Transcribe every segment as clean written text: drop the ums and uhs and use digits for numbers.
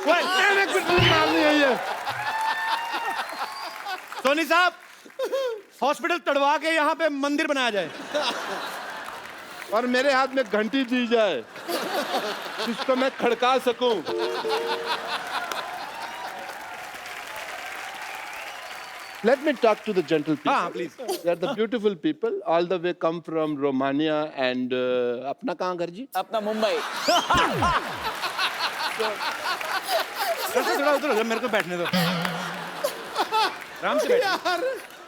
मारनी है ये। सोनी साहब, हॉस्पिटल तड़वा के यहाँ पे मंदिर बनाया जाए और मेरे हाथ में घंटी दी जाए जिसको मैं खड़का सकूं। Let me talk to the gentle people. हाँ, please. They are the beautiful people. All the way come from Romania and अपना कहाँ घर जी? अपना मुंबई। थोड़ा उधर हो जाओ, मेरे को बैठने दो। आराम से बैठो।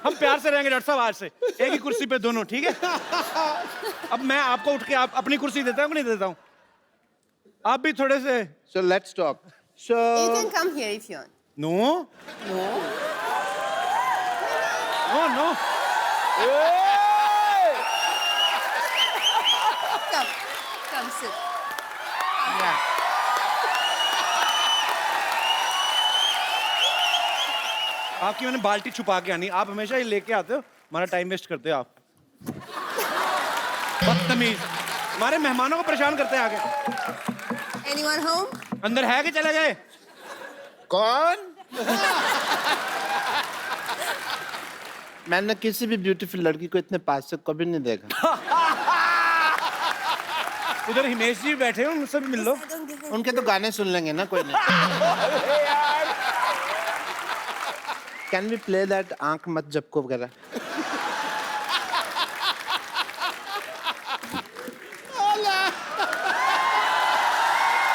हम प्यार से रहेंगे डॉक्टर साहब आज से, एक ही कुर्सी पे दोनों, ठीक है? अब मैं आपको उठ के आप अपनी कुर्सी देता हूँ कि नहीं देता हूँ? आप भी थोड़े से। So let's talk. So You can come here if you want. No No. No no. Come sit. आपकी मैंने बाल्टी छुपा के आनी, आप हमेशा ही लेके आते हो, हमारा टाइम वेस्ट करते हो आप। बदतमीज, हमारे मेहमानों को परेशान करते हैं आगे। Anyone home? अंदर है कि चले गए? कौन? मैंने किसी भी ब्यूटीफुल लड़की को इतने पास से कभी नहीं देखा। उधर हिमेश जी बैठे हैं, उनसे भी मिल लो। उनके तो गाने सुन लेंगे ना, कोई नहीं। Can we play that आंख मत झपको वगैरह?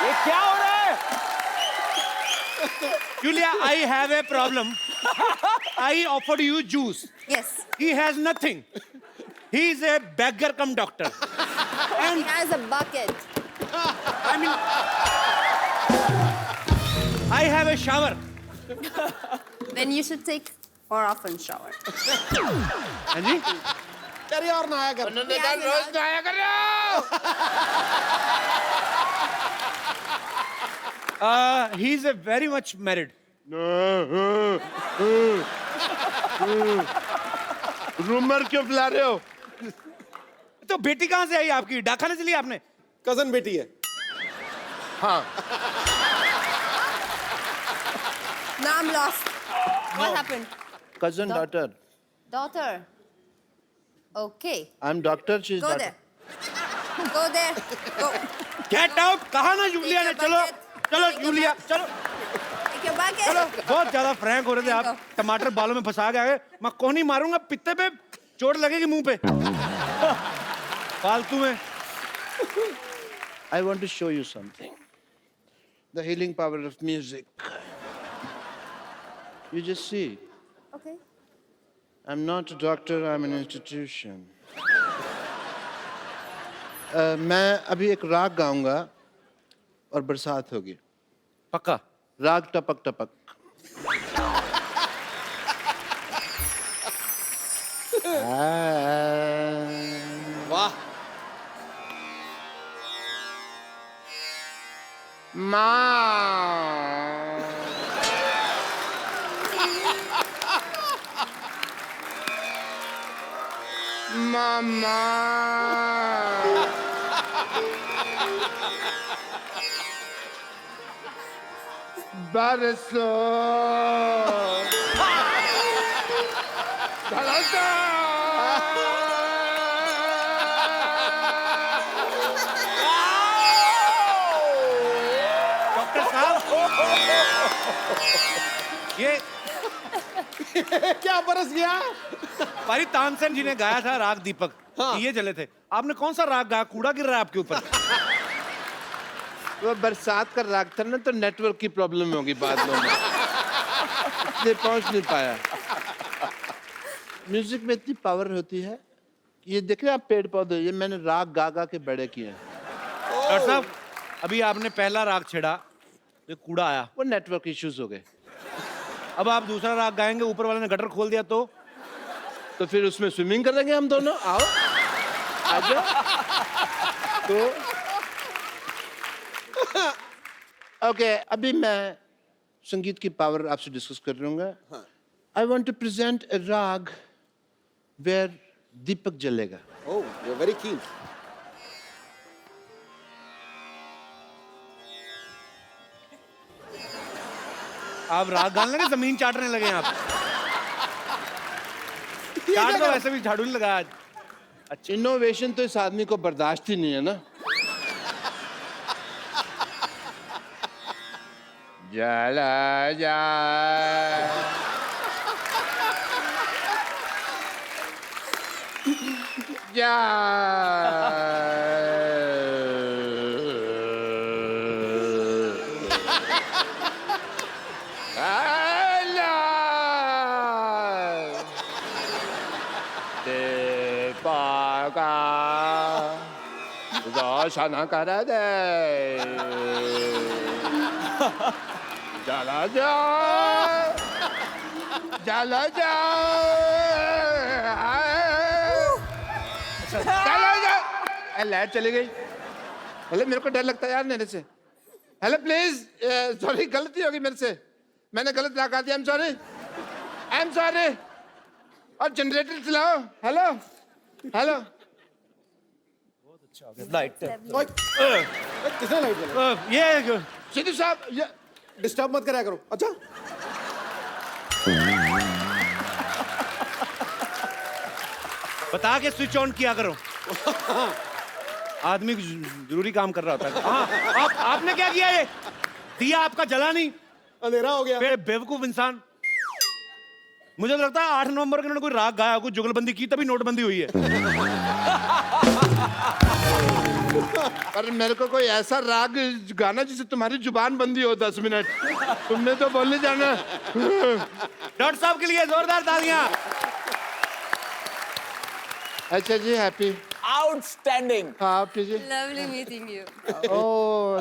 ये क्या हो रहा है? Julia, I have a problem. I offered you juice. Yes. He has nothing. He is a beggar cum doctor. He has a bucket. I mean, I have a shower. Then you should take more often shower. हाँ जी? तेरी और नहाया कर। उन्होंने कहा रोज नहाया कर। He's a very much married. Rumour क्यों फैला रहे हो? तो बेटी कहाँ से आई आपकी? डाका ने चली आपने? कजन बेटी है। हाँ। Now I'm lost. What happened? Cousin daughter. Daughter. Okay. I'm doctor. She's Go daughter. there. Go there. Go. Get out! कहा ना जूलिया ने? Take your चलो, bucket. चलो Take your जूलिया, bucket. चलो, Take your bucket. चलो। बहुत ज्यादा Frank हो रहे थे आप। Go. टमाटर बालों में फंसा के आए। मैं कोहनी मारूंगा, पित्ते पे चोट लगेगी मुंह पे। फालतू में। I want to show you something. The healing power of music. You just see. Okay. I'm not a doctor, I'm an institution. मैं अभी एक राग गाऊंगा और बरसात होगी। पक्का? राग टपक टपक। वाह। Mama. बरसो डॉक्टर साहब, ये क्या बरस गया? पारी तानसेन जी ने गाया था राग दीपक। हाँ। ये चले थे। आपने कौन सा राग गाया? कूड़ा गिर रहा है आपके ऊपर। वो बरसात का राग था ना, तो नेटवर्क की प्रॉब्लम होगी बादलों में, इसलिए पहुंच नहीं पाया। म्यूजिक में इतनी पावर होती है। ये देख रहे हैं आप पेड़ पौधे, ये मैंने राग गा गा के बड़े किए हैं। डॉक्टर साहब, अभी आपने पहला राग छेड़ा, ये कूड़ा आया। वो नेटवर्क इश्यूज हो गए। अब आप दूसरा राग गाएंगे, ऊपर वाले ने गटर खोल दिया तो फिर उसमें स्विमिंग करेंगे हम दोनों। आओ आ जाओ। तो ओके, अभी मैं संगीत की पावर आपसे डिस्कस कर लूंगा। आई वॉन्ट टू प्रेजेंट ए राग वेयर दीपक जलेगा। Oh, you're very keen. आप राग गाने लगे, जमीन चाटने लगे आप। चाट तो वैसे भी झाड़ू नहीं लगा आज। इनोवेशन तो इस आदमी को बर्दाश्त ही नहीं है ना। जला जा जा रोशन कर दे चला जा चला जा चला जा। लाइट चली गई। हेलो, मेरे को डर लगता है यार मेरे से। हेलो प्लीज, सॉरी गलती होगी मेरे से, मैंने गलत लगा दिया। I am sorry. और जनरेटर चलाओ। Hello hello. लाइट किसने लाइट जलाई? ये सिद्धू साहब, ये डिस्टर्ब मत कराया करो। अच्छा, बता के स्विच ऑन किया करो। आदमी जरूरी काम कर रहा होता है। हाँ, आपने क्या किया? ये दिया आपका जला नहीं, अंधेरा हो गया। बेवकूफ इंसान। मुझे तो लगता है 8 नवंबर को उन्होंने कोई राग गाया, कोई जुगलबंदी की, तभी नोटबंदी हुई है। पर मेरे को कोई ऐसा राग गाना जिससे तुम्हारी जुबान बंदी हो 10 मिनट। तुमने तो बोल जाना। डॉक्टर साहब के लिए जोरदार तालियां। अच्छा जी, हैप्पी। आउटस्टैंडिंग। हाँ, आप कीजिए। Lovely meeting you. ओह,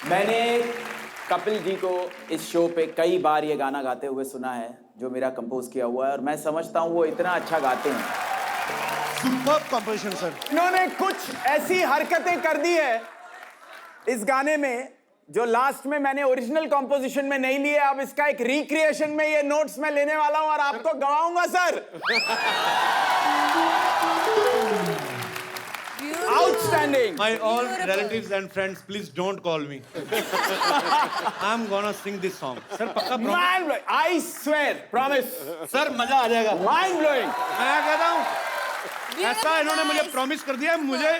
मैंने कपिल जी को इस शो पे कई बार ये गाना गाते हुए सुना है, जो मेरा कंपोज किया हुआ है, और मैं समझता हूँ वो इतना अच्छा गाते हैं। Superb composition sir. इन्होंने कुछ ऐसी हरकतें कर दी है इस गाने में जो लास्ट में मैंने ओरिजिनल कंपोजिशन में नहीं लिए। अब इसका एक रिक्रिएशन में ये नोट्स मैं लेने वाला हूं और आपको गवाऊंगा sir. Outstanding. My all relatives and friends, please don't call me. I'm gonna sing this song. Sir, पक्का promise? Mind blowing. I swear, promise. Sir, मजा आ जाएगा। Mind blowing. मैं कहता हूँ, ऐसा इन्होंने मुझे प्रॉमिस कर दिया, मुझे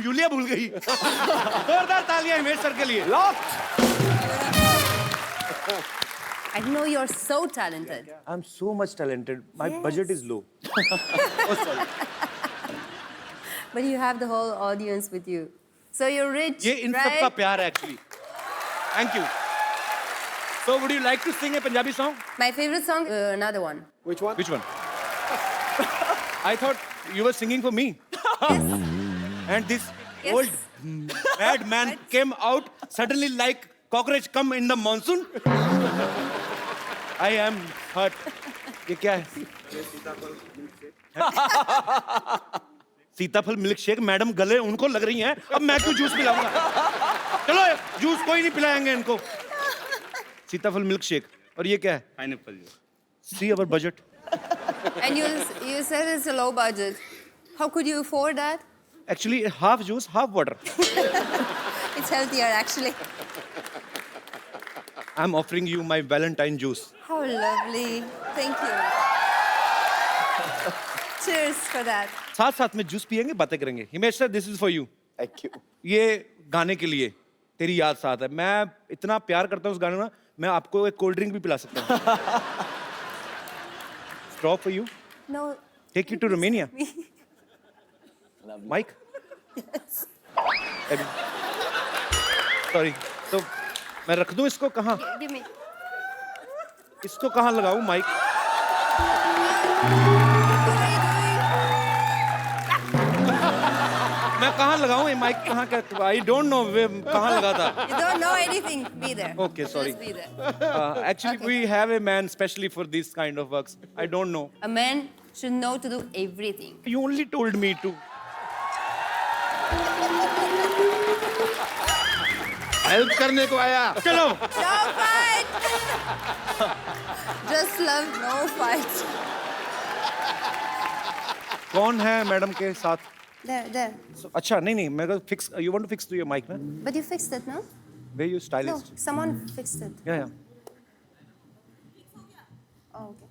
यूलिया भूल गई। जोरदार तालियां हिमेश सर के लिए। Locked. I know you're so talented. I'm so much talented. My budget is low. But you have the whole audience with you. So you're rich, ये इन सब का right? प्यार है actually. Thank you. So would you like to sing a Punjabi song? My favorite song, another one. Which one? Which one? I thought you were singing for me. And this Yes. old mad man came out suddenly like cockroach come in the monsoon. I am hurt. ये क्या है? सीताफल milk shake. Madam गले उनको लग रही हैं, अब मैं क्यों जूस पिलाऊंगा? चलो जूस कोई नहीं पिलाएंगे इनको। सीताफल मिल्क शेक। और ये क्या है? Pineapple juice. See our budget. And you said it's a low budget. How could you afford that? Actually, half juice, half water. It's healthier, actually. I'm offering you my Valentine juice. How lovely. Thank you. Cheers for that. साथ साथ में juice पियेंगे, बातें करेंगे। Himesh sir, this is for you. Thank you. ये गाने के लिए तेरी याद साथ है। मैं इतना प्यार करता हूँ उस गाने में, मैं आपको एक कोल्ड ड्रिंक भी पिला सकता हूँ। Straw for you. No. Take you to Romania. Mike. Sorry. तो मैं रख दूँ इसको कहाँ? Give me. इसको कहाँ लगाऊँ, माइक? मैं कहाँ लगाऊँ ये माइक? कहाँ क्या? I don't know कहाँ लगा था। You don't know anything. Be there. Okay, sorry. Just be there. Actually, we have a man specially for this kind of works. I don't know. A man should know to do everything. You only told me to. Help करने को आया। चलो। No fight! Just love, no fight. कौन है madam के साथ? There. अच्छा नहीं मैं तो fix you want to fix to your mic ना But you fixed it, no? Way you No, stylist someone fixed it. या Oh, okay.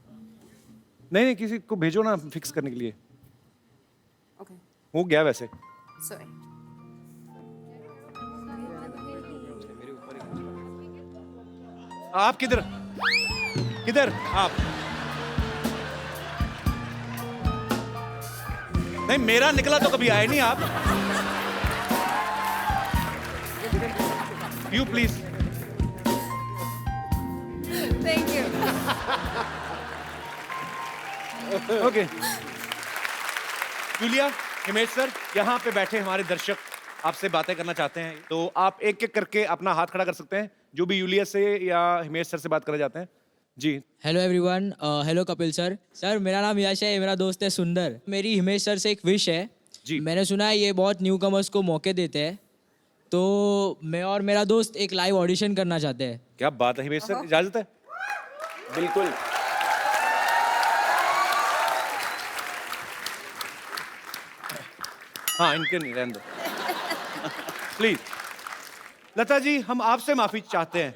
नहीं किसी को भेजो ना फिक्स करने के लिए Okay. हो गया वैसे Sorry. आप किधर किधर आप नहीं मेरा निकला तो कभी आए नहीं आप you please Thank you. Okay Julia Himesh sir यहाँ पे बैठे हमारे दर्शक आपसे बातें करना चाहते हैं तो आप एक एक करके अपना हाथ खड़ा कर सकते हैं जो भी यूलिया से या हिमेश सर से बात करना चाहते हैं जी hello everyone hello Kapil sir sir मेरा नाम यश है ये मेरा दोस्त है सुंदर मेरी हिमेश सर से एक विश है जी। मैंने सुना है ये बहुत न्यू कमर्स को मौके देते हैं तो मैं और मेरा दोस्त एक लाइव ऑडिशन करना चाहते हैं क्या बात है हिमेश सर इजाजत है बिल्कुल हाँ इनके नहीं रहने दो प्लीज लता जी हम आपसे माफी चाहते हैं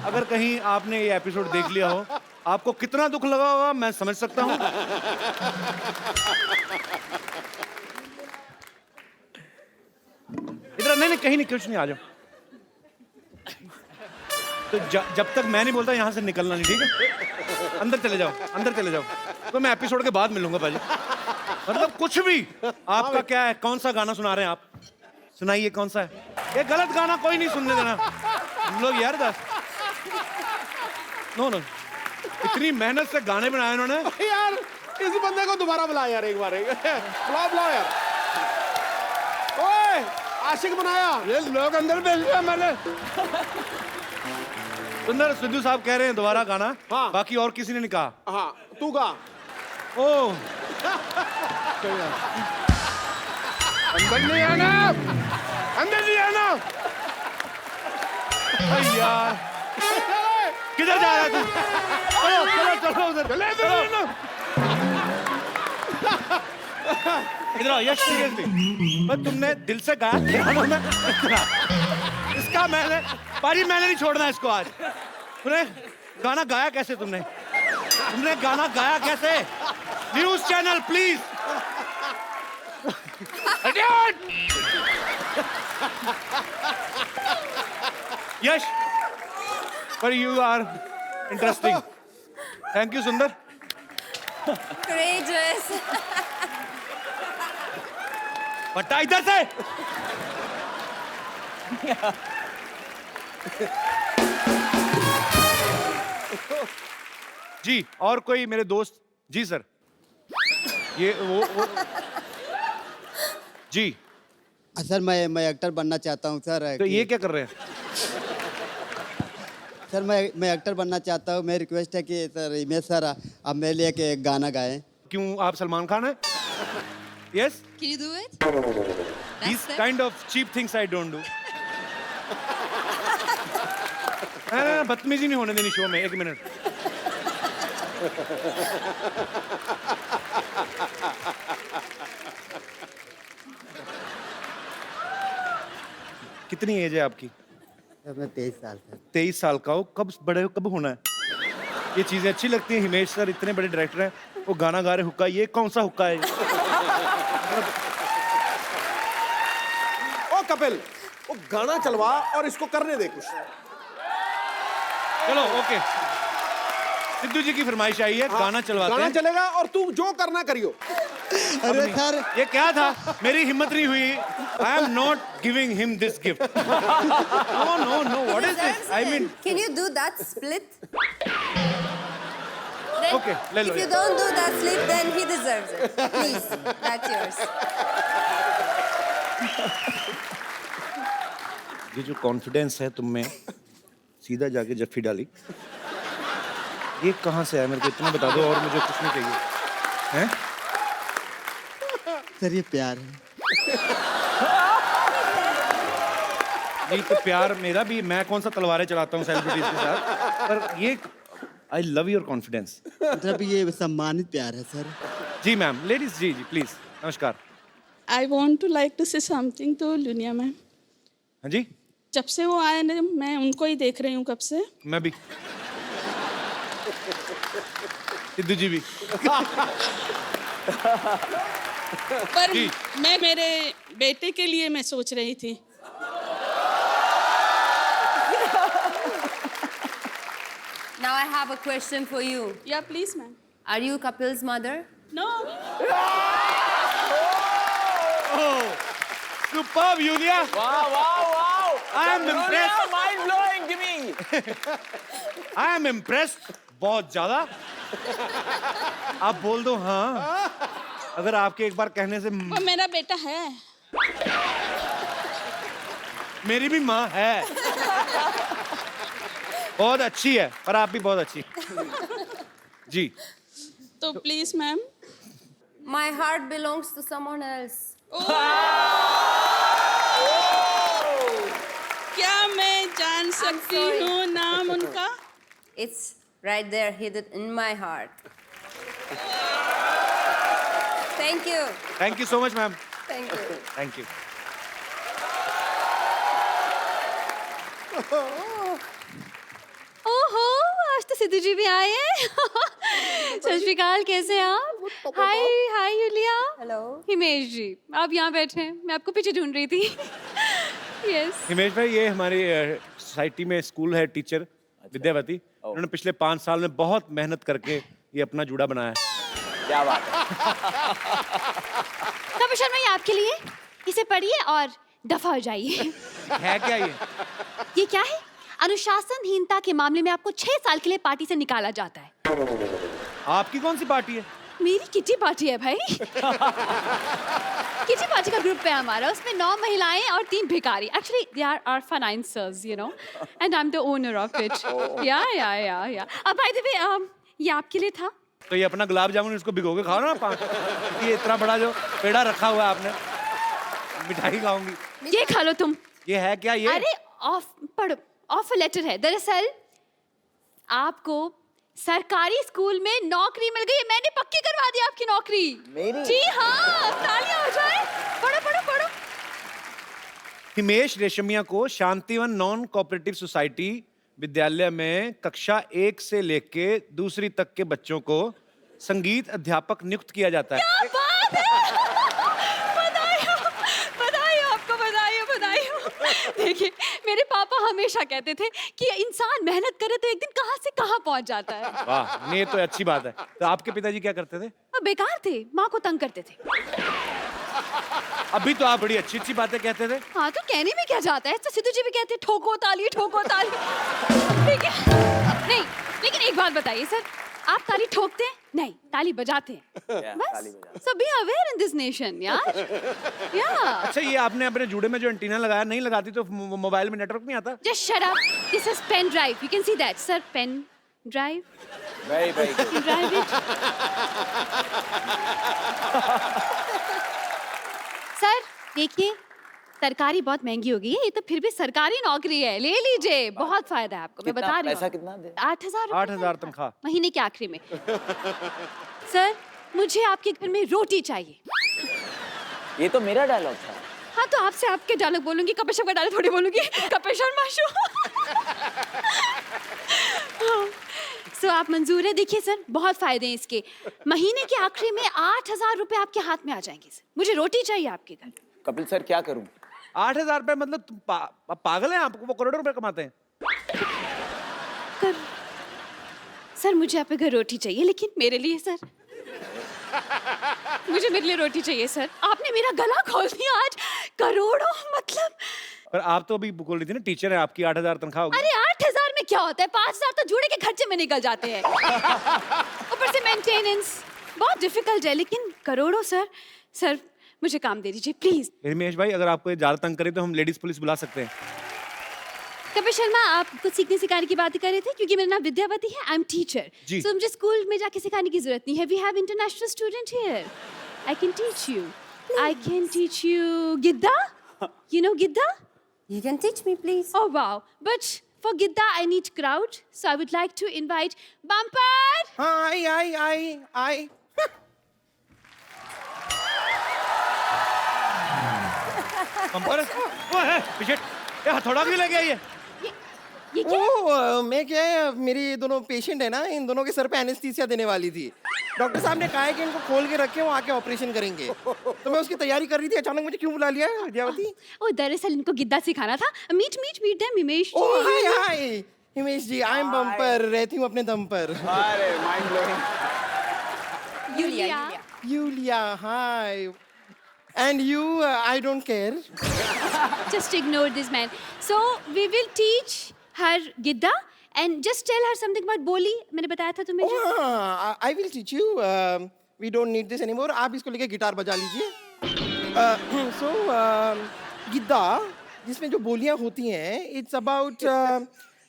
अगर कहीं आपने ये एपिसोड देख लिया हो आपको कितना दुख लगा होगा मैं समझ सकता हूँ इधर नहीं कहीं नहीं कुछ नहीं आ जाओ तो जब तक मैं नहीं बोलता यहाँ से निकलना नहीं ठीक है अंदर चले जाओ तो मैं एपिसोड के बाद मिलूंगा भाजी मतलब कुछ भी आपका क्या है कौन सा गाना सुना रहे हैं आप सुनाइए कौन सा है ये गलत गाना कोई नहीं सुनने देना हम लोग यार दस नो इतनी मेहनत से गाने बनाए उन्होंने यार इस बंदे को दोबारा बुला यार एक बार बुलाओ यार ओए आशिक बनाया ये लोग अंदर भेज दिया मैंने सुंदर सिद्धू साहब कह रहे हैं दोबारा गाना हाँ। बाकी और किसी ने नहीं कहा हाँ तू गा ओ अंदर नहीं आना अरे यार किधर जा रहा है तू चलो उधर चलो इधर आओ यश सीरियसली बस तुमने दिल से गाया इसका मैंने नहीं छोड़ना इसको आज तूने गाना गाया कैसे तुमने गाना गाया कैसे न्यूज चैनल प्लीज यश पर you are interesting thank you सुंदर Courageous. बट्टा इधर से जी और कोई मेरे दोस्त जी सर ये वो जी सर मैं एक्टर बनना चाहता हूँ सर तो ये क्या कर रहे हैं सर मैं एक्टर बनना चाहता हूँ मेरी रिक्वेस्ट है कि सर हिमेश सर अब मेरे लिए एक गाना गाएं क्यों आप सलमान खान हैं yes Can you do it? These kind of cheap things I don't do. ना बदतमीजी नहीं होने देनी शो में एक मिनट कितनी एज है आपकी सर मैं 23 साल सर 23 साल का हो कब बड़े हो कब होना है ये चीजें अच्छी लगती हैं हिमेश सर इतने बड़े डायरेक्टर हैं वो गाना गा रहे हुक्का ये कौन सा हुक्का है ओ कपिल वो गाना चलवा और इसको करने दे कुछ चलो ओके सिद्धू जी की फरमाइश आई है गाना चलवाते गाना हैं चलेगा और तू जो करना करियो अरे सर ये क्या था मेरी हिम्मत नहीं हुई I am not giving him this gift know what is this I mean Can you do that split? Then, Okay, ले लो if you ये। don't do that split, then he deserves it. Please, that's yours. ये जो confidence है तुम में सीधा जाके जफ्फी डाली ये कहाँ से आया मेरे को इतना बता दो और मुझे कुछ नहीं चाहिए हैं सर ये प्यार है नहीं तो प्यार मेरा भी मैं कौन सा तलवारें चलाता हूँ सेलिब्रिटीज के साथ पर ये आई लव योर कॉन्फिडेंस मतलब ये सम्मानित प्यार है sir ji ma'am ladies ji please नमस्कार I want to like to say something to Lunia ma'am. हाँ जी, जब से वो आए ना मैं उनको ही देख रही हूँ कब से. मैं भी, सिद्धू जी भी. पर जी. मैं मेरे बेटे के लिए मैं सोच रही थी. Now I have a question for you. Yeah, please ma'am. Are you Kapil's mother? No. Superb, Yulia. Wow. I am impressed. Mind blowing, Jimmy. I am impressed. बहुत ज्यादा. आप बोल दो हाँ. अगर आपके एक बार कहने से वो मेरा बेटा है. मेरी भी माँ है. बहुत अच्छी है, पर आप भी बहुत अच्छी. जी. तो please ma'am. My heart belongs to someone else. क्या मैं जान सकती sorry. हूँ नाम उनका? It's right there, hidden in my heart. Thank you. Thank you so much, ma'am. Thank you. Thank you. ओहो, आज तो सिद्धू जी भी आए हैं. सत श्री अकाल, कैसे हैं आप? हाय यूलिया. Hello. हिमेश जी, आप यहाँ बैठे हैं. मैं आपको पीछे ढूंढ रही थी. यस. हिमेश भाई, ये हमारी सोसाइटी में स्कूल है, टीचर विद्यावती. उन्होंने पिछले 5 साल में बहुत मेहनत करके ये अपना जूड़ा बनाया है. क्या बात है. कपिल शर्मा, ये आपके लिए. इसे पढ़िए और दफा हो जाइए. है क्या ये? ये क्या है? अनुशासनहीनता के मामले में आपको 6 साल के लिए पार्टी से निकाला जाता है. आपकी कौन सी पार्टी है? मेरी किटी पार्टी है भाई. किटी पार्टी का ग्रुप है हमारा. उसमें 9 महिलाएं और 3 भिखारी. Actually they are our financiers, you know, and I am the owner of it. Yeah. अब बाय द वे, ये आपके लिए था. तो ये अपना गुलाब जामुन इसको भिगो के खाओ ना. ये इतना बड़ा जो पेड़ा रखा हुआ है आपने, मिठाई खाऊंगी. ये खा लो तुम. ये है क्या ये? अरे पढ़ो. ऑफर लेटर है. दरअसल आपको सरकारी स्कूल में नौकरी मिल गई है. मैंने पक्की करवा दी आपकी नौकरी. मेरी? जी हाँ. तालियां हो जाए. पढ़ो. हिमेश रेशमिया को शांतिवन नॉन कोऑपरेटिव सोसाइटी विद्यालय में कक्षा 1 से लेके 2री तक के बच्चों को संगीत अध्यापक नियुक्त किया जाता है. क्या बात है. बधाई हो. देखिए, मेरे पापा हमेशा कहते थे कि इंसान मेहनत करे तो एक दिन कहाँ से कहाँ पहुंच जाता है. वाह, नहीं ये तो अच्छी बात है. तो आपके पिताजी क्या करते थे? वो बेकार थे. माँ को तंग करते थे. अभी तो आप बड़ी अच्छी बातें कहते थे. हाँ, तो कहने में क्या जाता है. तो सिद्धू जी भी कहते हैं ठोको ताली. ठीक है. नहीं, लेकिन एक बात बताइए सर, आप ताली ठोकते हैं? नहीं, ताली बजाते हैं. बस. So be aware in this nation, यार. अच्छा, ये आपने अपने जूड़े में जो एंटीना लगाया, नहीं लगाती तो मोबाइल में नेटवर्क नहीं आता? Just shut up. This is pen drive. You can see that, sir. Pen drive. Very good. You drive it. Sir, देखिए, सरकारी बहुत महंगी हो गई है. ये तो फिर भी सरकारी नौकरी है. ले लीजिए, बहुत फायदा है आपको. मैं बता रही हूँ. पैसा कितना दे? 8,000. 8,000 तनख्वाह महीने के आखिरी में. सर, मुझे आपके घर में रोटी चाहिए. ये तो मेरा डायलॉग था. हाँ, तो आपसे आपके डायलॉग बोलूंगी. कपिल शर्मा डायलॉग थोड़ी बोलूंगी. कपिल शर्मा शो. सो आप मंजूर है? देखिए सर, बहुत फायदे हैं इसके. महीने के आखिरी में 8,000 रुपए आपके हाथ में आ जाएंगे. सर, मुझे रोटी चाहिए आपके घर. कपिल सर, क्या करूं? 8,000 रुपए मतलब तुम पागल हैं? आपको वो करोड़ों रुपए कमाते हैं. सर, मुझे आपके घर रोटी चाहिए, लेकिन मेरे लिए सर. मुझे मेरे लिए रोटी चाहिए सर. आपने मेरा गला खोल दिया आज. करोड़ों मतलब. पर आप तो अभी बोल रही थी ना, टीचर है आपकी, 8,000 तनख्वाह होगी. अरे 8,000 में क्या होता है? 5,000 तो जूड़े के खर्चे में निकल जाते हैं. ऊपर से मेंटेनेंस बहुत डिफिकल्ट है. लेकिन करोड़ों सर, मुझे काम दे दीजिए प्लीज. हिमेश भाई, अगर आपको ज्यादा तंग करे तो हम लेडीज पुलिस बुला सकते हैं. कपिल शर्मा, आप कुछ सीखने सिखाने की बात कर रहे थे. क्योंकि मेरा नाम विद्यावती है. I am teacher. सो मुझे स्कूल में जाके सिखाने की जरूरत नहीं है. We have international student here. I can teach you. I can teach you Giddha. You know Giddha? You can teach me, please. Oh wow. But for Gidda I need crowd. So I would like to invite Bumper. I. Bumper वो है पीछे, ये हथौड़ा भी लगे ये। ये क्या? मैं क्या है, मेरे ये दोनों पेशेंट है ना, इन दोनों के सर पे एनेस्थीसिया देने वाली थी। डॉक्टर साहब ने कहा है कि इनको खोल के रखे, वो आके ऑपरेशन करेंगे। तो मैं उसकी तैयारी कर रही थी, अचानक मुझे क्यों बुला लिया विद्यावती? ओ दरअसल इनको गिद्दा सिखाना था। Meet them Himesh ji. Oh hi hi Himesh ji, I am bumper, रहती हूँ अपने दम पर। अरे mind blowing. Yulia. Yulia hi, and you I don't care. Just ignore this man. So we will teach her Gidda and just tell her something about Boli. मैंने बताया था तुम्हें जो। I will teach you, we don't need this anymore. आप इसको लेके guitar बजा लीजिए। सो गिद्दा, जिसमें जो बोलियां होती हैं, it's about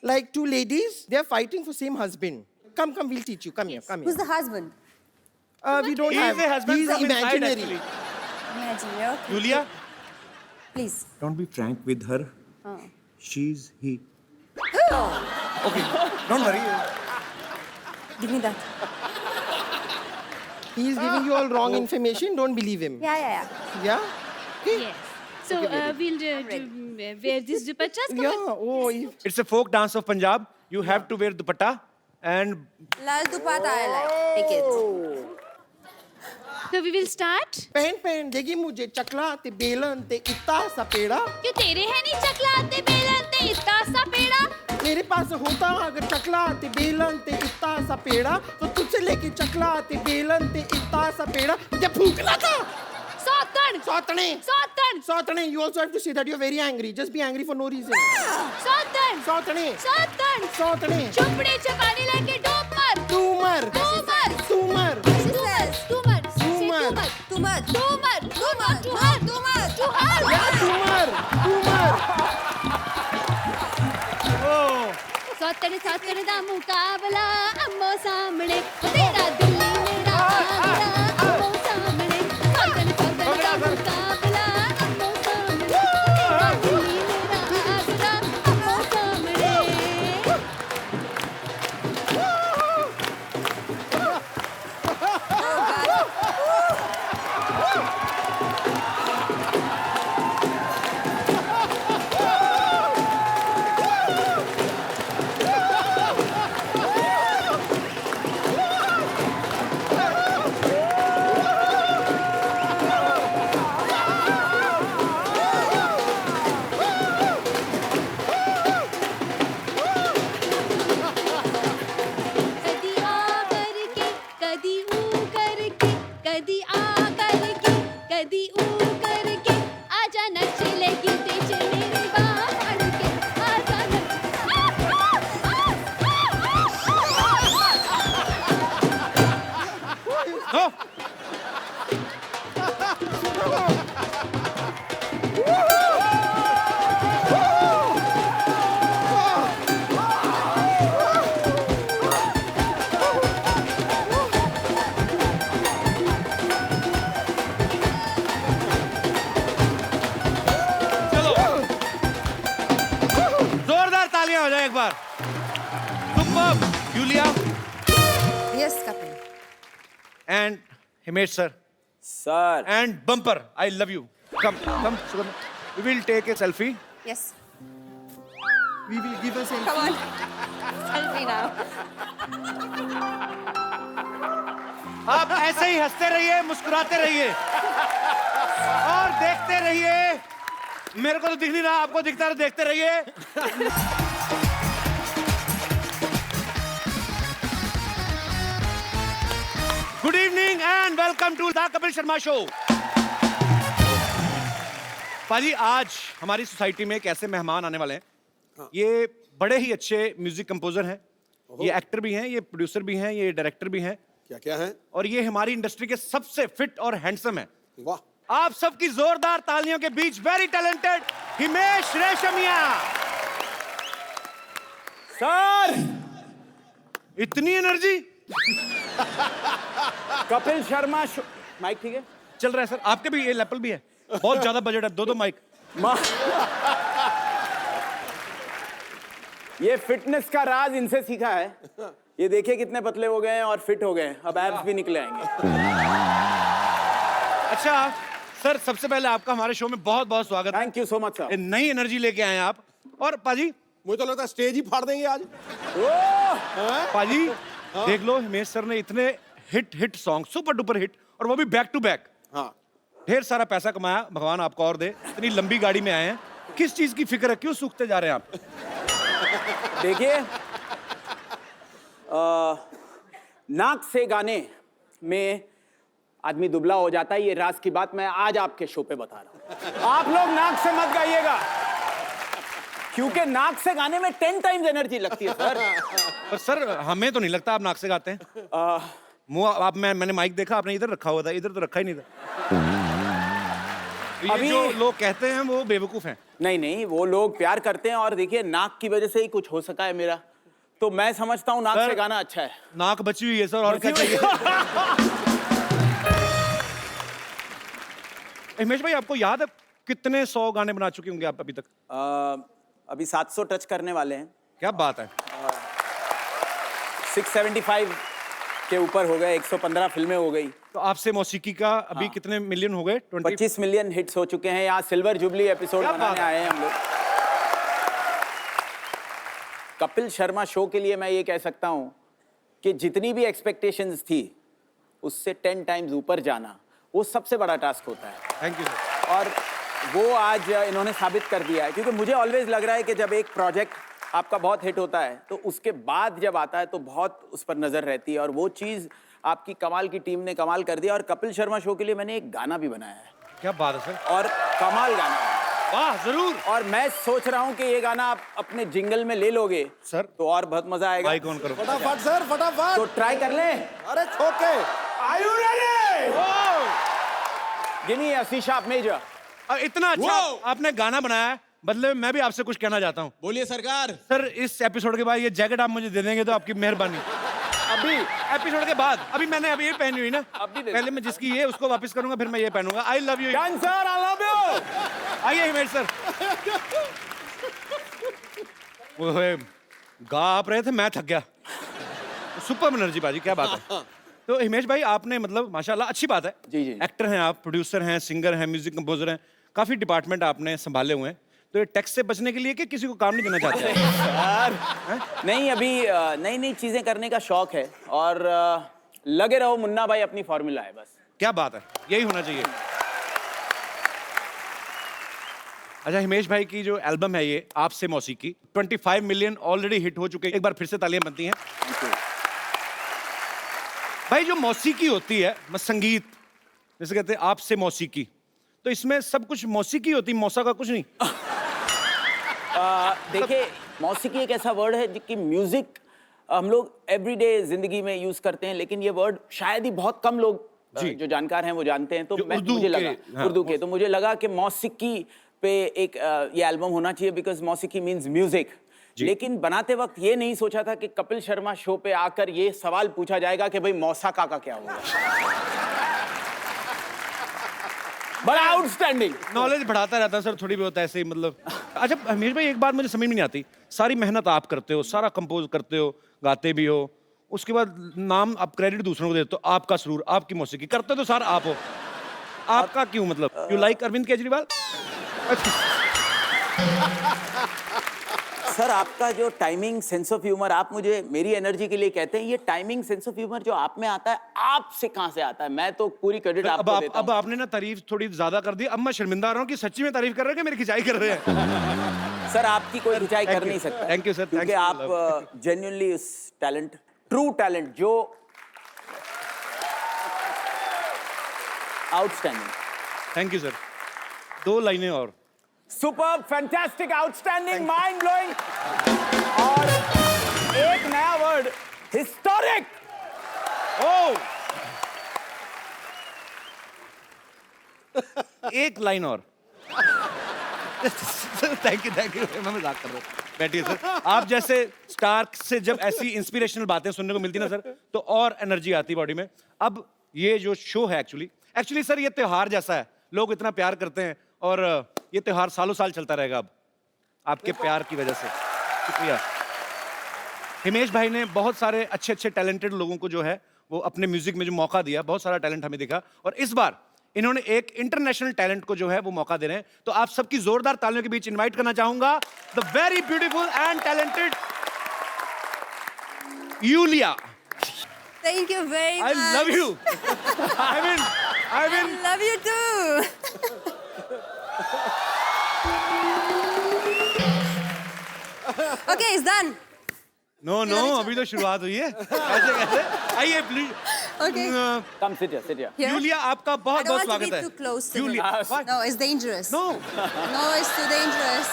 like two ladies, they are fighting for same husband. Come, we'll teach you. Come here. Who's the husband? We don't He have. is a husband He's from inside, imaginary. actually. Imaginary. Okay. Yulia, Please. Don't be frank with her. She's he. don't worry. Give me that. He is giving you all wrong information. Don't believe him. Yeah. Yeah? Okay? Yes. So we'll wear this dupattas. Come on. Yeah. Oh, It's a folk dance of Punjab. You have to wear dupatta and Lal Dupatta I like. Take it. So we will start. पहन देगी मुझे चकला ते बेलन ते इत्ता सा पेड़ा। क्यों तेरे है नहीं चकला ते बेलन ते इत्ता सा पेड़ा? मेरे पास होता अगर चकला ते बेलन ते इत्ता सा पेड़ा, तो तुझसे लेके चकला ते बेलन ते इत्ता सा पेड़ा मुझे फूकना था। सौतन. सौतने। सौतन. सौतने, you also have to say that you're very angry. Just be angry for no reason. सौतन. सौतने। सौतन. सौतने। चुपड़े चपाने लेके डोप मर. तू मर। मर. तू मर। She says. तू मर. मर. Too much. तू मर. Too much. Too much. तू मर। तू मर। सौतन दा मुकाबला अम्मो सामने, तेरा दिल मेरा आगरा अम्मो सामने। सौतन दा मुकाबला अम्मो सामने, तेरा दिल मेरा आगरा अम्मो सामने। कदी आ करके कदी ऊ करके, कदी आ करके कदी ऊ करके, आजा नच लेगी तेज मेरे बाहर के, आजा no. चलो जोरदार तालियां हो जाए एक बार। Superb Yulia Yes, Kapil. and Himesh sir sir and bumper. I love you. Come, Sugam. We will take a selfie. Yes. We will give us a Come on. Selfie now. आप ऐसे ही हंसते रहिए, मुस्कुराते रहिए और देखते रहिए। मेरे को तो दिख नहीं रहा, आपको दिखता है, देखते रहिए। Good evening and welcome to the Kapil Sharma show. पाजी, आज हमारी सोसाइटी में एक ऐसे मेहमान आने वाले हैं। ये बड़े ही अच्छे म्यूजिक कंपोजर हैं, ये एक्टर भी हैं, ये प्रोड्यूसर भी हैं, ये डायरेक्टर भी हैं, क्या है? और ये हमारी इंडस्ट्री के सबसे फिट और हैंडसम है। वाह। आप सबकी जोरदार तालियों के बीच very talented Himesh Reshammiya. Sir इतनी energy. Kapil Sharma show. Mic ठीक है? चल रहा है सर, आपके भी ये लेवल भी है, बहुत ज्यादा बजट है, दो माइक। ये फिटनेस का राज इनसे सीखा है। ये देखिए कितने पतले हो गए हैं और फिट हो गए हैं, अब एब्स भी निकले आएंगे। अच्छा सर सबसे पहले आपका हमारे शो में बहुत बहुत स्वागत है। Thank you so much sir. नई एनर्जी लेके आए हैं आप। और पाजी, मुझे तो लगता है स्टेज ही फाड़ देंगे आज। पाजी देख लो, हिमेश सर ने इतने hit song, super duper hit, और वो भी बैक टू बैक। हाँ, ढेर सारा पैसा कमाया, भगवान आपको और दे। इतनी लंबी गाड़ी में आए हैं, किस चीज की फिक्र है, क्यों सूखते जा रहे हैं आप? देखिए, नाक से गाने में आदमी दुबला हो जाता है, ये राज की बात मैं आज आपके शो पे बता रहा हूं। आप लोग नाक से मत गाइएगा, क्योंकि नाक से गाने में 10 टाइम्स एनर्जी लगती है सर। पर सर हमें तो नहीं लगता आप नाक से गाते हैं। मुंह आप, मैंने माइक देखा, आपने इधर रखा हुआ था, इधर तो रखा ही नहीं था। तो ये जो लोग कहते हैं वो बेवकूफ हैं। नहीं, वो लोग प्यार करते हैं, और देखिए नाक की वजह से ही कुछ हो सका है मेरा, तो मैं समझता हूँ नाक से गाना अच्छा है। नाक बची हुई है सर, और क्या चाहिए? हिमेश भाई, आपको याद है कितने 100 गाने बना चुके होंगे आप अभी तक? अभी 700 टच करने वाले हैं। क्या बात है। 675 के ऊपर हो गए, 115 फिल्में हो गई। तो आपसे मौसीकी का अभी कितने मिलियन हो गए? 25 मिलियन हिट्स हो चुके हैं। यहाँ सिल्वर जुबली एपिसोड बनाने आए हैं हम लोग। कपिल शर्मा शो के लिए मैं ये कह सकता हूँ कि जितनी भी एक्सपेक्टेशंस थी उससे 10 टाइम्स ऊपर जाना, वो सबसे बड़ा टास्क होता है। Thank you sir. और वो आज इन्होंने साबित कर दिया है, क्योंकि मुझे ऑलवेज लग रहा है कि जब एक प्रोजेक्ट आपका बहुत हिट होता है तो उसके बाद जब आता है तो बहुत उस पर नजर रहती है, और वो चीज आपकी कमाल की टीम ने कमाल कर दिया। और कपिल शर्मा शो के लिए मैंने एक गाना भी बनाया है। क्या बात है सर। और कमाल गाना है। वाह, जरूर। और मैं सोच रहा हूँ कि ये गाना आप अपने जिंगल में ले लोगे सर, तो और बहुत मजा आएगा। माइक ऑन करो। फटाफट सर, फटाफट। तो ट्राई कर लें। अरे ठोके। Are you ready? Give me a C sharp major. इतना अच्छा आपने गाना बनाया है, बदले में मैं भी आपसे कुछ कहना चाहता हूँ। बोलिए सरकार। सर इस एपिसोड के बाद ये जैकेट आप मुझे दे देंगे तो आपकी मेहरबानी। अभी एपिसोड के बाद, अभी मैंने अभी ये पहनी हुई ना, पहले मैं जिसकी ये उसको वापस करूंगा, फिर मैं ये पहनूंगा। I love you. Done, sir. I love you. आइए हिमेश सर। वो गा आप रहे थे, मैं थक गया। सुपर एनर्जी बाजी, क्या बात है। तो हिमेश भाई, आपने मतलब माशाल्लाह अच्छी बात है। जी। एक्टर हैं आप, प्रोड्यूसर हैं, सिंगर हैं, म्यूजिक कंपोजर हैं, काफी डिपार्टमेंट आपने संभाले हुए हैं। तो ये टैक्स से बचने के लिए कि किसी को काम नहीं देना चाहते हैं? नहीं, अभी नई नई चीजें करने का शौक है, और लगे रहो मुन्ना भाई, अपनी फॉर्मूला है बस। क्या बात है, यही होना चाहिए। अच्छा, हिमेश भाई की जो एल्बम है ये आपसे मौसीकी, 25 मिलियन ऑलरेडी हिट हो चुके हैं। एक बार फिर से तालियां बनती हैं। भाई जो मौसीकी होती है, संगीत, जैसे कहते हैं आपसे मौसीकी, तो इसमें सब कुछ मौसीकी होती, मौसा का कुछ नहीं। देखिए, मौसीकी एक ऐसा वर्ड है जिसकी म्यूजिक हम लोग एवरीडे जिंदगी में यूज करते हैं, लेकिन ये वर्ड शायद ही बहुत कम लोग जो जानकार हैं वो जानते हैं। तो मुझे लगा उर्दू के, तो मुझे लगा कि मौसीकी पे एक ये एल्बम होना चाहिए, बिकॉज मौसीकी मीन्स म्यूजिक। लेकिन बनाते वक्त ये नहीं सोचा था कि कपिल शर्मा शो पे आकर ये सवाल पूछा जाएगा कि भाई मौसा का क्या होगा। बड़ा आउटस्टैंडिंग। नॉलेज बढ़ाता रहता है सर, थोड़ी बहुत ऐसे ही मतलब। अच्छा हिमेश भाई, एक बात मुझे समझ में नहीं आती, सारी मेहनत आप करते हो, सारा कंपोज करते हो, गाते भी हो, उसके बाद नाम आप क्रेडिट दूसरों को देते हो, आपका सुरूर, आपकी मौसीकी करते तो सर आप हो, आपका क्यों? मतलब you like Arvind Kejriwal? Sir, आपका जो टाइमिंग सेंस ऑफ ह्यूमर, आप मुझे मेरी एनर्जी के लिए कहते हैं, ये टाइमिंग सेंस ऑफ ह्यूमर जो आप में आता है, आपसे कहां से आता है? मैं तो पूरी क्रेडिट आपको देता हूं। अब आपने ना तारीफ थोड़ी ज्यादा कर दी, अब मैं शर्मिंदा आ रहा हूं कि सच्ची में तारीफ कर रहे हैं कि मेरी खिंचाई कर रहे हैं। सर, आपकी कोई खिंचाई कर नहीं सकता। थैंक यू सर, क्योंकि आप जेन्युइनली उस टैलेंट, ट्रू टैलेंट, जो आउटस्टैंडिंग। Thank you sir. 2 लाइनें और। Super, fantastic, outstanding, mind blowing, और एक नया वर्ड, हिस्टोरिक। ओह, एक लाइन और। थैंक यू, मैं मजाक कर रहा हूँ। बैठिए सर। आप जैसे स्टार से जब ऐसी इंस्पिरेशनल बातें सुनने को मिलती ना सर, तो और एनर्जी आती बॉडी में। अब ये जो शो है एक्चुअली सर, ये त्योहार जैसा है, लोग इतना प्यार करते हैं, और ये त्योहार सालों साल चलता रहेगा अब आपके प्यार की वजह से। शुक्रिया। हिमेश भाई ने बहुत सारे अच्छे टैलेंटेड लोगों को जो है वो अपने म्यूजिक में जो मौका दिया, बहुत सारा टैलेंट हमें दिखा, और इस बार इन्होंने एक इंटरनेशनल टैलेंट को जो है वो मौका दे रहे हैं, तो आप सबकी जोरदार तालियों के बीच इनवाइट करना चाहूंगा the very beautiful and talented Yulia. Thank you very I much. love you. I mean, Love you too. Okay, it's done. no, अभी तो शुरुआत हुई है। ऐसे कैसे? आइए please. Okay. Come sit here. Here? Yulia, आपका I बहुत don't बहुत want to be स्वागत है। too close to Yulia, him. why? No, it's dangerous. No. No, it's too dangerous.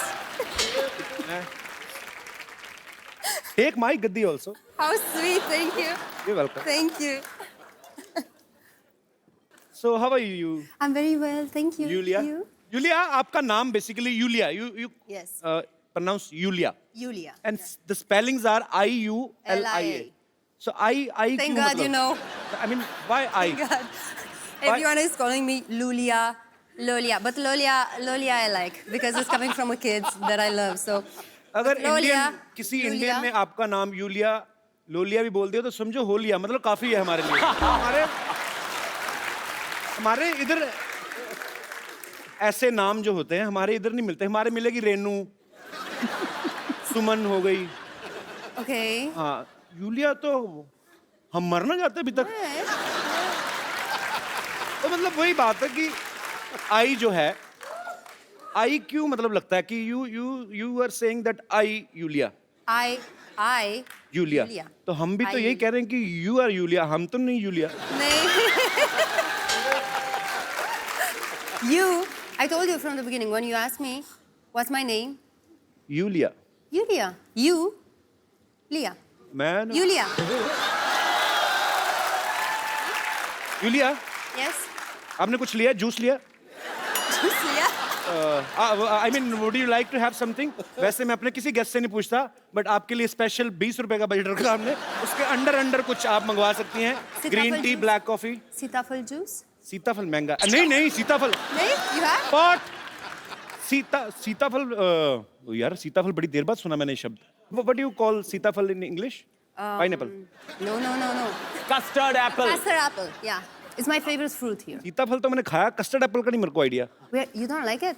Take my gaddi also. How sweet. Thank you. You're welcome. Thank you. So how are you, I'm very well. Thank you. Yulia? You? Yulia, आपका नाम basically Yulia. You Yes. pronounce Yulia. Yulia. And the spellings are I-U-L-I-A. So I Thank क्यों God मतलब? you know. I mean, why I? God. Everyone is calling me Lulia. Lolia. But Lolia I like because it's coming from a kid that I love. So अगर Lolia, Indian किसी Yulia. Indian ने आपका नाम Yulia लोलिया भी बोल दिया तो समझो हो लिया, मतलब काफी है हमारे लिए। हमारे इधर ऐसे नाम जो होते हैं हमारे इधर नहीं मिलते। हमारे मिलेगी रेनू, सुमन हो गई। Okay. हाँ, यूलिया तो हम मरना चाहते अभी तक। तो मतलब वही बात है कि आई जो है, आई क्यों मतलब लगता है कि you are saying that I Yulia I Yulia, Yulia. तो हम भी तो I यही कह रहे हैं कि यू आर यूलिया, हम तो नहीं यूलिया। नहीं. You, I told you from the beginning when you asked me what's my name, Yulia Yulia. You, Leah. मैं ना- Yulia. Yulia, Yes. आपने कुछ लिया, जूस लिया? Just Leah. I mean would you like to have something? वैसे मैं अपने किसी गेस्ट से नहीं पूछता, बट आपके लिए स्पेशल 20 रुपए का बजट रखा हमने। उसके अंडर कुछ आप मंगवा सकती हैं। सीताफल green tea, juice? Black coffee. Sitafal juice. सीताफल महंगा नहीं सीताफल नहीं, you have? पॉट सीताफल यार सीताफल बड़ी देर बाद सुना मैंने ये शब्द। व्हाट यू कॉल सीताफल in English? Pineapple. No. Custard apple. Custard apple. Yeah. It's my favorite fruit here. सीताफल तो मैंने खाया, कस्टर्ड एप्पल का नहीं मेरे को idea. Where, you don't like it?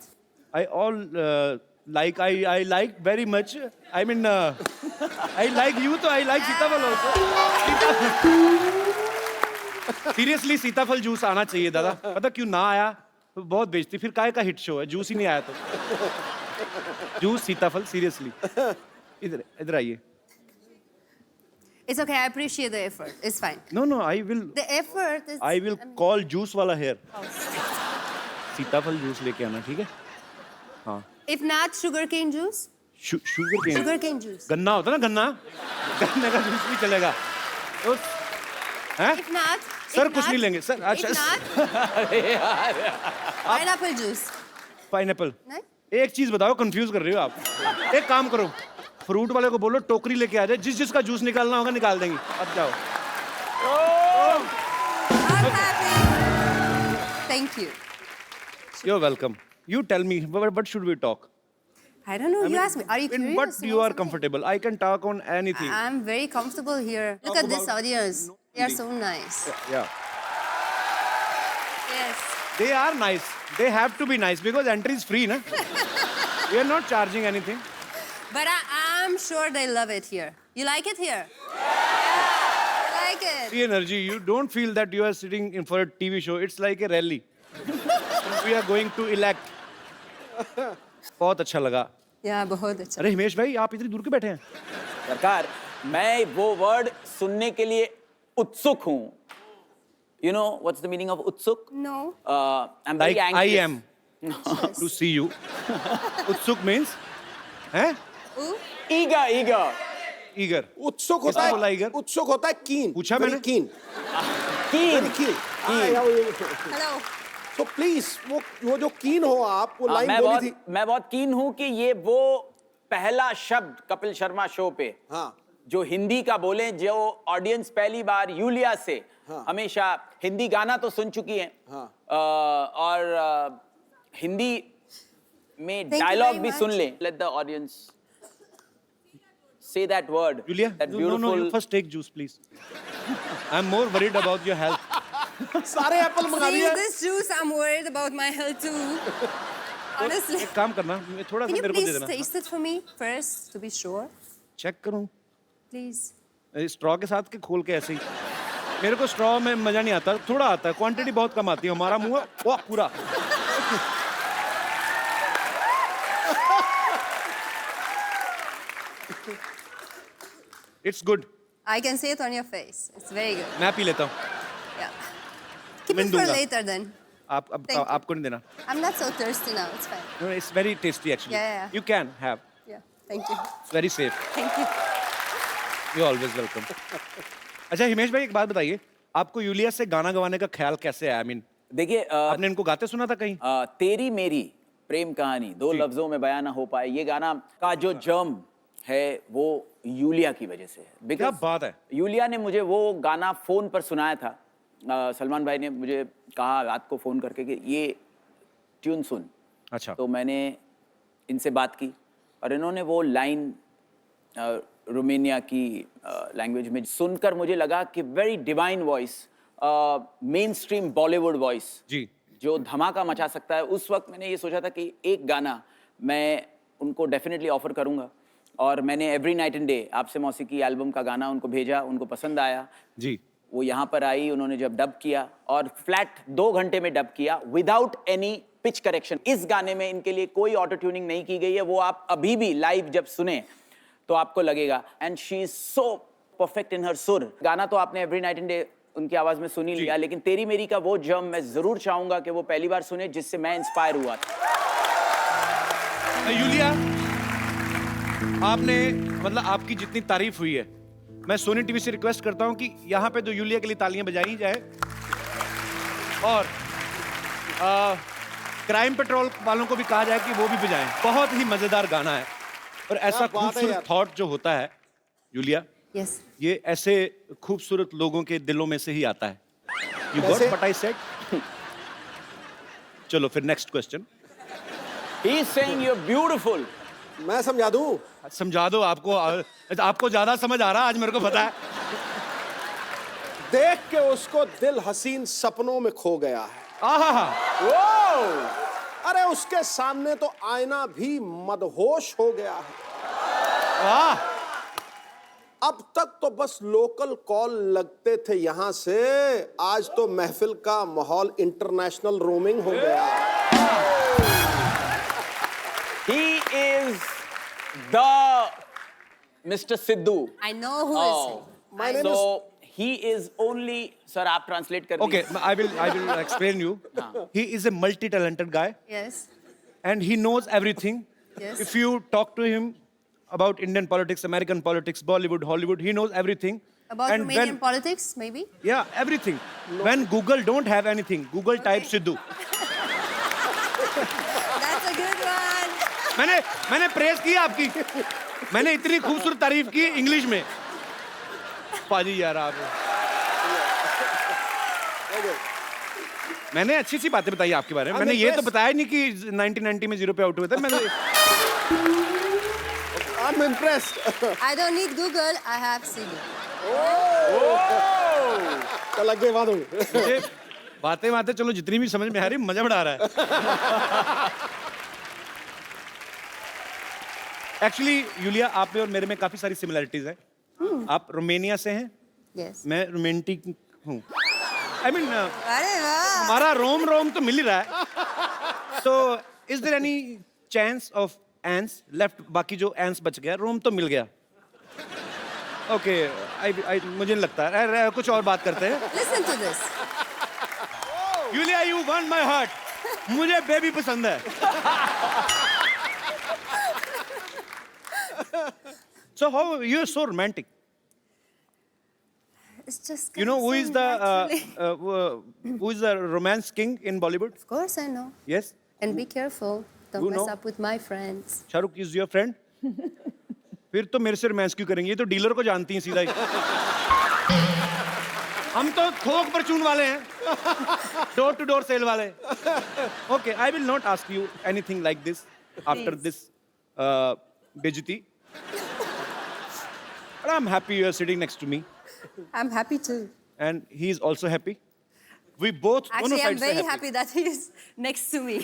I like very much. I mean, I like you, तो I like सीताफल also. सीरियसली सीताफल जूस आना चाहिए दादा। पता क्यों ना आया? तो बहुत बेचती, फिर काहे का हिट शो है, जूस ही नहीं आया तो। जूस सीताफल सीरियसली। इधर आइए। It's okay. I appreciate the effort. It's fine. No, I will call juice वाला here. सीताफल जूस लेके आना, ठीक है? हाँ। If not, sugarcane juice. Sugarcane. Sugarcane juice. गन्ना होता है ना, गन्ने का जूस भी चलेगा। तो हैं? If not, सर कुछ नहीं लेंगे सर। If अच्छा not, pineapple juice. पाइनएप्ल। नहीं? एक चीज बताओ, कंफ्यूज कर रही हो आप। एक काम करो, फ्रूट वाले को बोलो टोकरी लेके आ जाए, जिसका जूस निकालना होगा निकाल देंगे। अब जाओ। I'm happy. Thank you. You're welcome. You tell me, what should we talk? I don't know. You asked me. Are you In curious? what to you know are something? comfortable. I can talk on anything. I'm very comfortable here. Look at this audience. They are so nice. Yeah. Yes. They are nice. They have to be nice because entry is free, na? We are not charging anything. But I'm sure they love it here. You like it here? Yeah. I like it. The energy, you don't feel that you are sitting in for a TV show. It's like a rally. We are going to elect. बहुत अच्छा लगा। Yeah, बहुत अच्छा. अरे हिमेश भाई, आप इतनी दूर के बैठे हैं? सरकार, मैं वो वर्ड सुनने के लिए उत्सुक हूँ। You know what's the meaning of utsuk? No. I'm very Like I anxious. am to see you. Utsuk means? हैं? Ooh. Eager. Eager. उत्सुक किसने बोला eager? उत्सुक होता है कीन। पूछा Very मैंने? keen. Keen. Hello. So please, वो जो कीन हो आप, वो लाइन बोली थी। मैं बहुत कीन हूँ कि ये वो पहला शब्द कपिल शर्मा शो पे हाँ। जो हिंदी का बोले, जो ऑडियंस पहली बार यूलिया से हमेशा हिंदी गाना तो सुन चुकी है और हिंदी में Thank you डायलॉग very भी much. सुन ले। Let the audience say that word. Julia, that no, beautiful. you first take juice, please. I'm more worried about your health. सारे एप्पल मंगा Seeing दिए। this juice, I'm worried about my health too. Honestly. एक काम करना, मैं थोड़ा सा Can you मेरे को दे please देना। taste it for me first to be sure? Check करूं Please. स्ट्रॉ के साथ के खोल के ऐसे ही। मेरे को स्ट्रॉ में मजा नहीं आता, थोड़ा आता है, क्वांटिटी बहुत कम आती है। हमारा मुंह है, वाह पूरा। It's good. I can see it on your face. It's very good. मैं पी लेता हूँ। Yeah. Keep मैं it for दूंगा। later then. आप Thank you. आपको नहीं देना। I'm not so thirsty now. It's fine. No, it's very tasty actually. Yeah. You can have. Yeah. Thank you. It's very safe. Thank you. You're always welcome. अच्छा हिमेश भाई एक बात बताइए, आपको यूलिया से गाना गवाने का ख्याल कैसे आया? I mean, देखिए आपने इनको गाते सुना था कहीं? तेरी मेरी प्रेम कहानी दो लफ्जों में बयान ना हो पाए, ये गाना का जो जर्म है वो यूलिया की वजह से है। क्या बात है। यूलिया ने मुझे वो गाना फोन पर सुनाया था। सलमान भाई ने मुझे कहा रात को फोन करके कि ये ट्यून सुन। अच्छा। तो मैंने इनसे बात की और इन्होंने वो लाइन रोमानिया की लैंग्वेज में सुनकर मुझे लगा कि very divine voice, mainstream Bollywood voice जी, जो धमाका मचा सकता है। उस वक्त मैंने ये सोचा था कि एक गाना मैं उनको डेफिनेटली ऑफर करूंगा और मैंने एवरी नाइट एंड डे आपसे मौसीकी एल्बम का गाना उनको भेजा, उनको पसंद आया जी। वो यहाँ पर आई, उन्होंने जब डब किया और फ्लैट 2 घंटे में डब किया विदाउट एनी पिच करेक्शन। इस गाने में इनके लिए कोई ऑटो ट्यूनिंग नहीं की गई है, वो आप अभी भी लाइव जब सुने तो आपको लगेगा। And she is so perfect in her सुर। गाना तो आपने एवरी नाइट एंड डे उनकी आवाज में सुन ही लिया, लेकिन तेरी मेरी का वो जर्म मैं जरूर चाहूंगा कि वो पहली बार सुने जिससे मैं इंस्पायर हुआ था। यूलिया, आपने मतलब आपकी जितनी तारीफ हुई है, मैं सोनी टीवी से रिक्वेस्ट करता हूं कि यहाँ पे तो यूलिया के लिए तालियां बजाई जाए और क्राइम पेट्रोल वालों को भी कहा जाए कि वो भी बजाएं। बहुत ही मजेदार गाना है और ऐसा खूबसूरत थॉट जो होता है यूलिया, Yes. ये ऐसे खूबसूरत लोगों के दिलों में से ही आता है। You got what I said? चलो फिर next question. He is saying you're beautiful. मैं समझा दूं? समझा दो। आपको ज्यादा समझ आ रहा, आज मेरे को पता है। देख के उसको दिल हसीन सपनों में खो गया है। आहा, अरे उसके सामने तो आईना भी मदहोश हो गया है। वाह। अब तक तो बस लोकल कॉल लगते थे यहां से, आज तो महफिल का माहौल इंटरनेशनल रोमिंग हो गया। He is the Mr. Sidhu. I know who is he. My name So he is only, sir आप translate कर Okay, दीजिए। I will explain you. He is a multi-talented guy Yes. and he knows everything. Yes. If you talk to him about Indian politics, American politics, Bollywood, Hollywood, he knows everything. About And Romanian when- politics, maybe? Yeah, everything. When Google don't have anything, Google type Sidhu. That's a good one. मैंने press की आपकी, मैंने इतनी खूबसूरत तारीफ की English में। पाजी यार आप, मैंने अच्छी सी बातें बताई आपके बारे में। मैंने ये तो बताया नहीं कि 1990 में 0 पे आउट हुए थे। मैंने I'm impressed. I don't need Google, I have Sidhu. चल आगे बात होगी। मुझे बातें चलो जितनी भी समझ में आ रही, मजा बड़ा आ रहा है। एक्चुअली यूलिया, आप में और मेरे में काफी सारी सिमिलरिटीज हैं। आप रोमानिया से हैं, Yes. मैं रोमांटिक हूँ। आई मीन अरे वाह। हमारा रोम तो मिल ही रहा है। So is there any chance of ants left? बाकी जो ants बच गया, रोम तो मिल गया। ओके, मुझे नहीं लगता है। कुछ और बात करते हैं। Listen to this. Yulia, you won my heart. मुझे बेबी पसंद है। So how you're so romantic? It's just. You know who is the naturally. who is the romance king in Bollywood? Of course I know. Yes, And be careful. Don't You mess know? up with my friends. Shahrukh is your friend. फिर तो मेरे से romance क्यों करेंगे? ये तो dealer को जानती हैं सीधा ही। हम तो थोक परचून वाले हैं, डोर टू डोर सेल वाले। Okay, I will not ask you anything like this after Please. this बेइज्जती। But I'm happy you are sitting next to me, I'm happy too. and he is also happy. We both दोनों Actually, I'm side से very happy. happy that he is next to me.